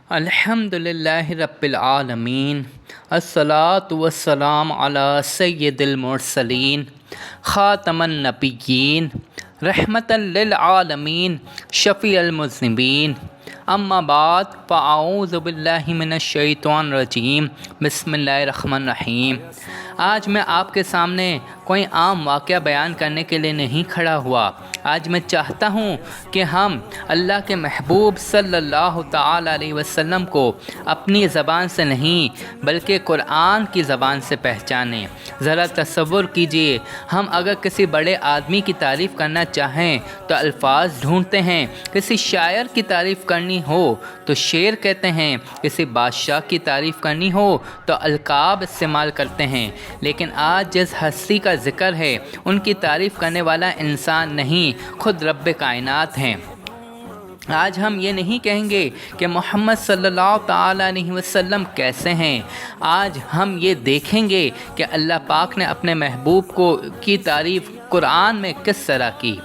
الحمدللہ رب العالمین، الصلاۃ والسلام علی سید المرسلین، خاتم النبیین، رحمۃ للعالمین، شفیع المذنبین، اما بعد فاعوذ باللہ من الشیطان الرجیم، بسم اللہ الرحمن الرحیم۔ آج میں آپ کے سامنے کوئی عام واقعہ بیان کرنے کے لیے نہیں کھڑا ہوا۔ آج میں چاہتا ہوں کہ ہم اللہ کے محبوب صلی اللہ تعالی علیہ وسلم کو اپنی زبان سے نہیں بلکہ قرآن کی زبان سے پہچانیں۔ ذرا تصور کیجئے، ہم اگر کسی بڑے آدمی کی تعریف کرنا چاہیں تو الفاظ ڈھونڈتے ہیں، کسی شاعر کی تعریف کرنی ہو تو شعر کہتے ہیں، کسی بادشاہ کی تعریف کرنی ہو تو القاب استعمال کرتے ہیں، لیکن آج جس ہستی کا ذکر ہے ان کی تعریف کرنے والا انسان نہیں، خود رب کائنات ہیں۔ آج ہم یہ نہیں کہیں گے کہ محمد صلی اللہ تعالی علیہ وسلم کیسے ہیں، آج ہم یہ دیکھیں گے کہ اللہ پاک نے اپنے محبوب کی تعریف قرآن میں کس طرح کی۔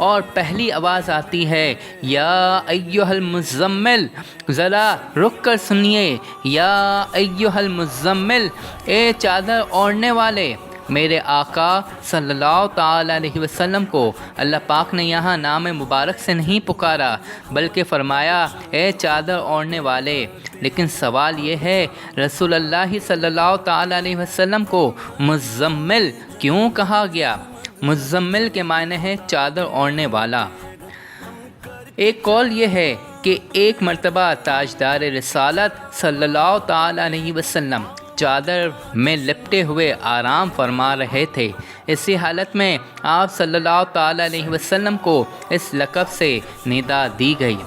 اور پہلی آواز آتی ہے، یا ایھا المزمل، ذرا رک کر سنیے، یا ایھا المزمل، اے چادر اوڑھنے والے۔ میرے آقا صلی اللہ تعالی علیہ وسلم کو اللہ پاک نے یہاں نام مبارک سے نہیں پکارا بلکہ فرمایا، اے چادر اوڑھنے والے۔ لیکن سوال یہ ہے، رسول اللہ صلی اللہ تعالی علیہ وسلم کو مزمل کیوں کہا گیا؟ مزمل کے معنی ہے چادر اوڑھنے والا۔ ایک قول یہ ہے کہ ایک مرتبہ تاجدار رسالت صلی اللہ تعالی علیہ وسلم چادر میں لپٹے ہوئے آرام فرما رہے تھے۔ اسی حالت میں آپ صلی اللہ تعالی علیہ وسلم کو اس لقب سے ندا دی گئی۔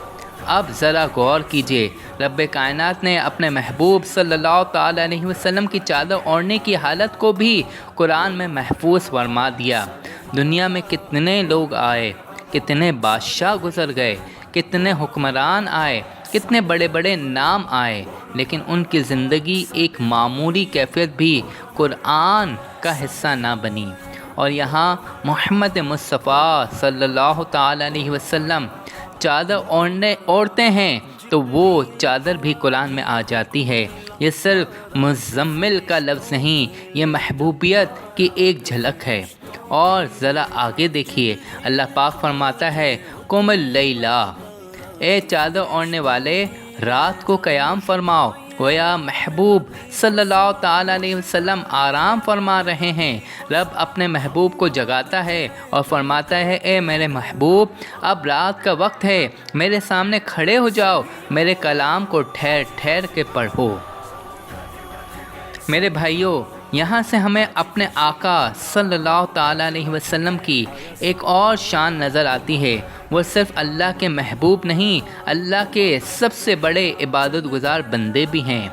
اب ذرا غور کیجئے، رب کائنات نے اپنے محبوب صلی اللہ تعالی علیہ وسلم کی چادر اوڑھنے کی حالت کو بھی قرآن میں محفوظ فرما دیا۔ دنیا میں کتنے لوگ آئے، کتنے بادشاہ گزر گئے، کتنے حکمران آئے، کتنے بڑے بڑے نام آئے، لیکن ان کی زندگی ایک معمولی کیفیت بھی قرآن کا حصہ نہ بنی۔ اور یہاں محمد مصطفیٰ صلی اللہ تعالی علیہ وسلم چادر اوڑھتے ہیں تو وہ چادر بھی قرآن میں آ جاتی ہے۔ یہ صرف مزمل کا لفظ نہیں، یہ محبوبیت کی ایک جھلک ہے۔ اور ذرا آگے دیکھیے، اللہ پاک فرماتا ہے، قم اللیل، اے چادر اوڑھنے والے، رات کو قیام فرماؤ۔ گویا محبوب صلی اللہ تعالی علیہ وسلم آرام فرما رہے ہیں۔ رب اپنے محبوب کو جگاتا ہے اور فرماتا ہے، اے میرے محبوب، اب رات کا وقت ہے، میرے سامنے کھڑے ہو جاؤ، میرے کلام کو ٹھہر ٹھہر کے پڑھو۔ میرے بھائیوں، یہاں سے ہمیں اپنے آقا صلی اللہ تعالی علیہ وسلم کی ایک اور شان نظر آتی ہے۔ وہ صرف اللہ کے محبوب نہیں، اللہ کے سب سے بڑے عبادت گزار بندے بھی ہیں۔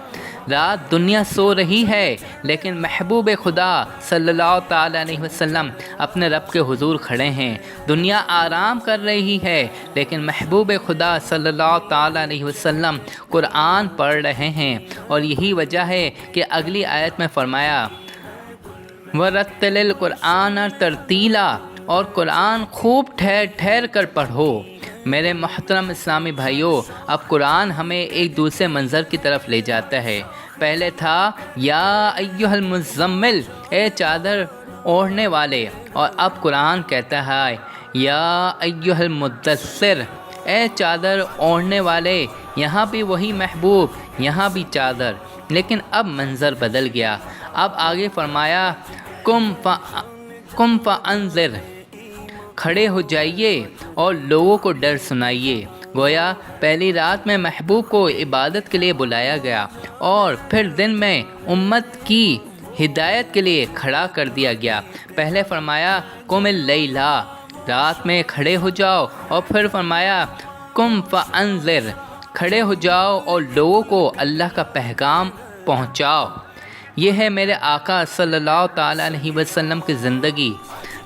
رات دنیا سو رہی ہے لیکن محبوب خدا صلی اللہ تعالی علیہ وسلم اپنے رب کے حضور کھڑے ہیں۔ دنیا آرام کر رہی ہے لیکن محبوب خدا صلی اللہ تعالی علیہ وسلم قرآن پڑھ رہے ہیں، اور یہی وجہ ہے کہ اگلی آیت میں فرمایا، وَرَتِّلِ الْقُرْآنَ تَرْتِیلًا، اور قرآن خوب ٹھہر ٹھہر کر پڑھو۔ میرے محترم اسلامی بھائیوں، اب قرآن ہمیں ایک دوسرے منظر کی طرف لے جاتا ہے۔ پہلے تھا، یا ایھا المزمل، اے چادر اوڑھنے والے، اور اب قرآن کہتا ہے، یا ایھا المدثر، اے چادر اوڑھنے والے۔ یہاں بھی وہی محبوب، یہاں بھی چادر، لیکن اب منظر بدل گیا۔ اب آگے فرمایا، قم فانذر، کھڑے ہو جائیے اور لوگوں کو ڈر سنائیے۔ گویا پہلی رات میں محبوب کو عبادت کے لیے بلایا گیا اور پھر دن میں امت کی ہدایت کے لیے کھڑا کر دیا گیا۔ پہلے فرمایا، قم اللیل، رات میں کھڑے ہو جاؤ، اور پھر فرمایا، قم فانذر، کھڑے ہو جاؤ اور لوگوں کو اللہ کا پیغام پہنچاؤ۔ یہ ہے میرے آقا صلی اللہ تعالی علیہ وسلم کی زندگی۔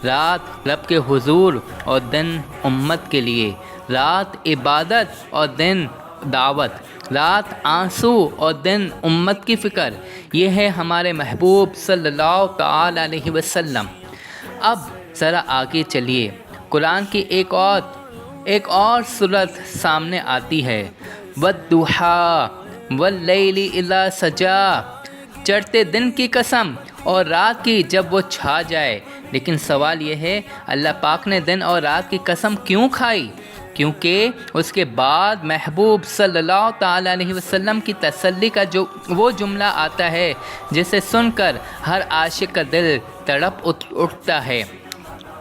رات رب کے حضور اور دن امت کے لیے، رات عبادت اور دن دعوت، رات آنسو اور دن امت کی فکر۔ یہ ہے ہمارے محبوب صلی اللہ تعالی علیہ وسلم۔ اب ذرا آگے چلیے، قرآن کی ایک اور صورت سامنے آتی ہے۔ والضحیٰ واللیل اذا سجا، چڑھتے دن کی قسم اور رات کی جب وہ چھا جائے۔ لیکن سوال یہ ہے اللہ پاک نے دن اور رات کی قسم کیوں کھائی؟ کیونکہ اس کے بعد محبوب صلی اللہ تعالیٰ علیہ وسلم کی تسلی کا جو وہ جملہ آتا ہے جسے سن کر ہر عاشق کا دل تڑپ اٹھتا ہے۔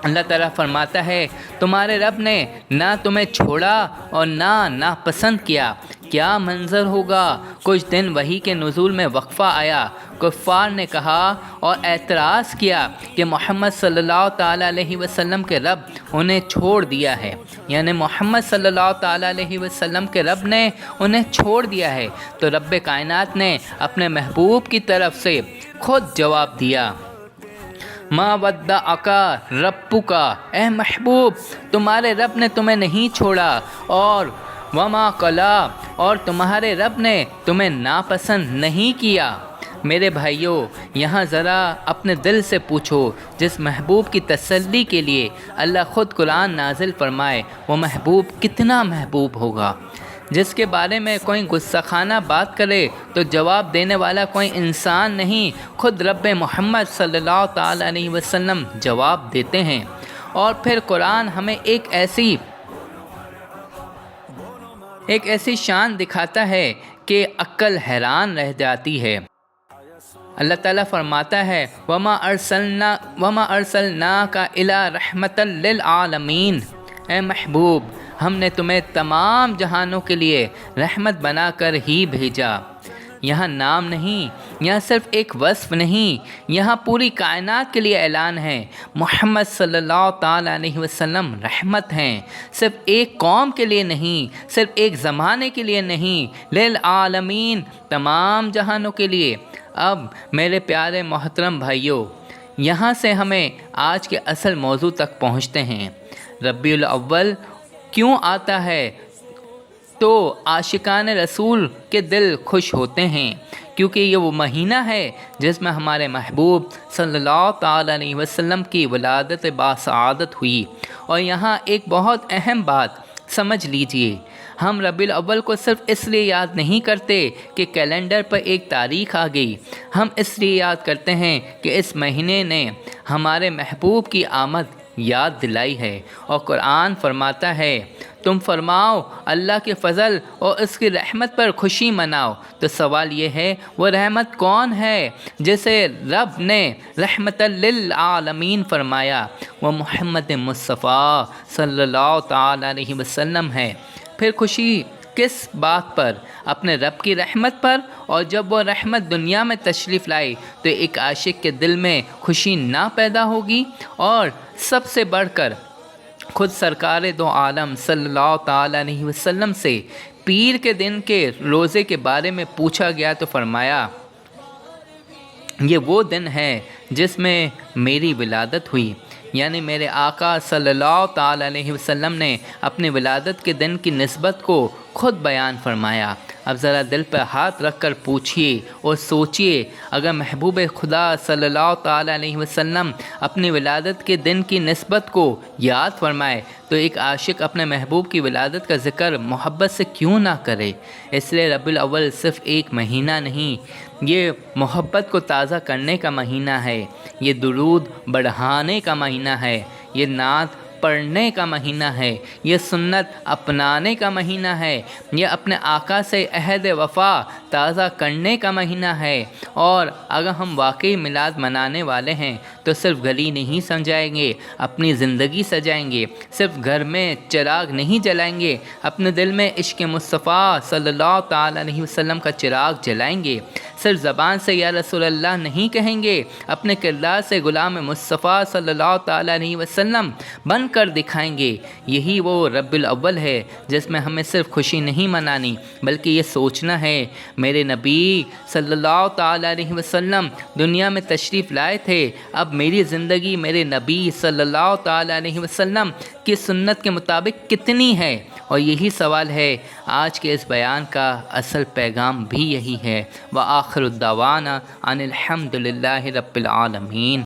اللہ تعالیٰ فرماتا ہے تمہارے رب نے نہ تمہیں چھوڑا اور نہ ناپسند کیا۔ کیا منظر ہوگا؟ کچھ دن وحی کے نزول میں وقفہ آیا، کفار نے کہا اور اعتراض کیا کہ محمد صلی اللہ تعالیٰ علیہ وسلم کے رب انہیں چھوڑ دیا ہے، یعنی محمد صلی اللہ تعالیٰ علیہ وسلم کے رب نے انہیں چھوڑ دیا ہے۔ تو رب کائنات نے اپنے محبوب کی طرف سے خود جواب دیا، ما ودعک ربک، اے محبوب تمہارے رب نے تمہیں نہیں چھوڑا، اور وما قلا، اور تمہارے رب نے تمہیں ناپسند نہیں کیا۔ میرے بھائیوں، یہاں ذرا اپنے دل سے پوچھو، جس محبوب کی تسلی کے لیے اللہ خود قرآن نازل فرمائے وہ محبوب کتنا محبوب ہوگا۔ جس کے بارے میں کوئی غصہ خانہ بات کرے تو جواب دینے والا کوئی انسان نہیں، خود رب محمد صلی اللہ تعالیٰ علیہ وسلم جواب دیتے ہیں۔ اور پھر قرآن ہمیں ایک ایسی شان دکھاتا ہے کہ عقل حیران رہ جاتی ہے۔ اللہ تعالیٰ فرماتا ہے وما ارسلناک الی رحمۃ للعالمین، اے محبوب ہم نے تمہیں تمام جہانوں کے لیے رحمت بنا کر ہی بھیجا۔ یہاں نام نہیں، یہاں صرف ایک وصف نہیں، یہاں پوری کائنات کے لیے اعلان ہے محمد صلی اللہ تعالیٰ علیہ وسلم رحمت ہیں، صرف ایک قوم کے لیے نہیں، صرف ایک زمانے کے لیے نہیں، للعالمین تمام جہانوں کے لیے۔ اب میرے پیارے محترم بھائیوں، یہاں سے ہمیں آج کے اصل موضوع تک پہنچتے ہیں۔ ربیع الاول کیوں آتا ہے تو عاشقان رسول کے دل خوش ہوتے ہیں، کیونکہ یہ وہ مہینہ ہے جس میں ہمارے محبوب صلی اللہ تعالیٰ علیہ وسلم کی ولادت باسعادت ہوئی۔ اور یہاں ایک بہت اہم بات سمجھ لیجئے، ہم ربیع الاول کو صرف اس لیے یاد نہیں کرتے کہ کیلنڈر پر ایک تاریخ آ گئی، ہم اس لیے یاد کرتے ہیں کہ اس مہینے نے ہمارے محبوب کی آمد یاد دلائی ہے۔ اور قرآن فرماتا ہے تم فرماؤ اللہ کے فضل اور اس کی رحمت پر خوشی مناؤ۔ تو سوال یہ ہے وہ رحمت کون ہے جسے رب نے رحمت للعالمین فرمایا؟ وہ محمد مصطفیٰ صلی اللہ تعالیٰ علیہ وسلم ہے۔ پھر خوشی کس بات پر؟ اپنے رب کی رحمت پر۔ اور جب وہ رحمت دنیا میں تشریف لائی تو ایک عاشق کے دل میں خوشی نہ پیدا ہوگی؟ اور سب سے بڑھ کر خود سرکار دو عالم صلی اللہ تعالیٰ علیہ وسلم سے پیر کے دن کے روزے کے بارے میں پوچھا گیا تو فرمایا یہ وہ دن ہے جس میں میری ولادت ہوئی، یعنی میرے آقا صلی اللہ تعالیٰ علیہ وسلم نے اپنی ولادت کے دن کی نسبت کو خود بیان فرمایا۔ اب ذرا دل پر ہاتھ رکھ کر پوچھئے اور سوچئے، اگر محبوب خدا صلی اللہ تعالیٰ علیہ وسلم اپنی ولادت کے دن کی نسبت کو یاد فرمائے تو ایک عاشق اپنے محبوب کی ولادت کا ذکر محبت سے کیوں نہ کرے؟ اس لیے ربیع الاول صرف ایک مہینہ نہیں، یہ محبت کو تازہ کرنے کا مہینہ ہے، یہ درود بڑھانے کا مہینہ ہے، یہ نعت پڑھنے کا مہینہ ہے، یہ سنت اپنانے کا مہینہ ہے، یہ اپنے آقا سے عہد وفا تازہ کرنے کا مہینہ ہے۔ اور اگر ہم واقعی میلاد منانے والے ہیں تو صرف گلی نہیں سجائیں گے، اپنی زندگی سجائیں گے، صرف گھر میں چراغ نہیں جلائیں گے، اپنے دل میں عشق مصطفیٰ صلی اللہ تعالیٰ علیہ وسلم کا چراغ جلائیں گے، صرف زبان سے یا رسول اللہ نہیں کہیں گے، اپنے کردار سے غلام مصطفیٰ صلی اللہ تعالیٰ علیہ وسلم بن کر دکھائیں گے۔ یہی وہ ربیع الاول ہے جس میں ہمیں صرف خوشی نہیں منانی بلکہ یہ سوچنا ہے میرے نبی صلی اللہ تعالیٰ علیہ وسلم دنیا میں تشریف لائے تھے، اب میری زندگی میرے نبی صلی اللہ تعالیٰ علیہ وسلم کی سنت کے مطابق کتنی ہے؟ اور یہی سوال ہے آج کے اس بیان کا اصل پیغام بھی یہی ہے۔ وآخر الدعوانا ان الحمد للہ رب العالمین۔